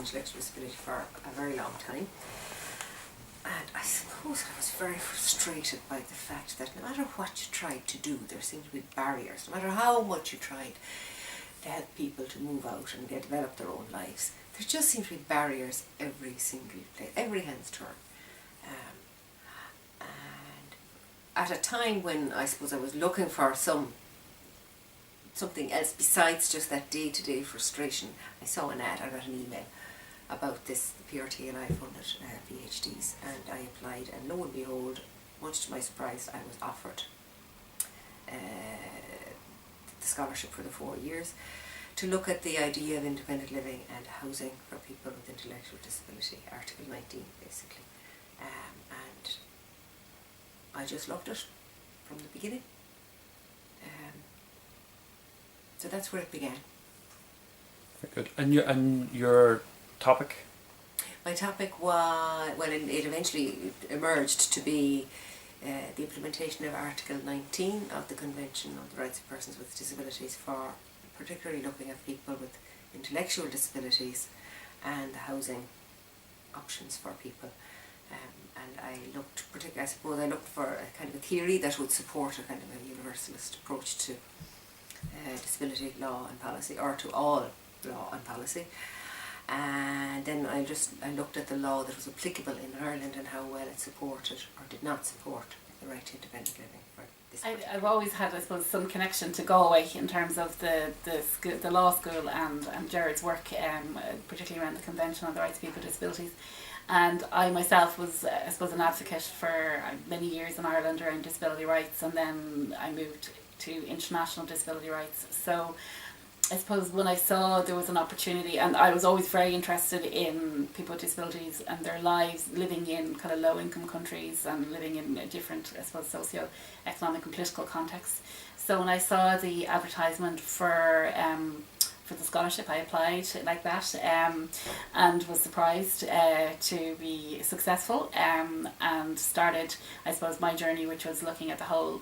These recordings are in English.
intellectual disability for a very long time. And I suppose I was very frustrated by the fact that no matter what you tried to do, there seemed to be barriers. No matter how much you tried to help people to move out and develop their own lives, there just seemed to be barriers every single place, every hand's turn. And at a time when I suppose I was looking for something else besides just that day-to-day frustration, I saw an ad, I got an email about this, the PRT and I funded PhDs, and I applied, and lo and behold, much to my surprise, I was offered the scholarship for the 4 years to look at the idea of independent living and housing for people with intellectual disability, Article 19 basically. And I just loved it from the beginning. So that's where it began. Very good. And your topic? My topic was, well, it eventually emerged to be the implementation of Article 19 of the Convention on the Rights of Persons with Disabilities, for particularly looking at people with intellectual disabilities and the housing options for people. And I looked for a kind of a theory that would support a kind of a universalist approach to disability law and policy, or to all law and policy. And then I looked at the law that was applicable in Ireland and how well it supported or did not support the right to independent living for this. I've always had, I suppose, some connection to Galway in terms of the law school and Gerard's work, particularly around the Convention on the Rights of People with Disabilities. And I myself was, I suppose, an advocate for many years in Ireland around disability rights, and then I moved to international disability rights. So I suppose when I saw there was an opportunity, and I was always very interested in people with disabilities and their lives living in kind of low income countries and living in a different, I suppose, socio-economic and political contexts. So when I saw the advertisement for the scholarship, I applied like that, and was surprised to be successful, and started, I suppose, my journey, which was looking at the whole,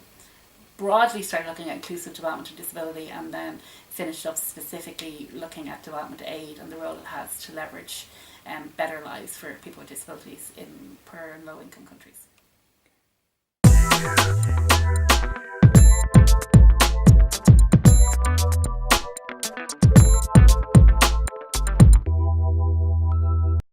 broadly started looking at inclusive development and disability, and then finished up specifically looking at development aid and the role it has to leverage better lives for people with disabilities in poor and low income countries.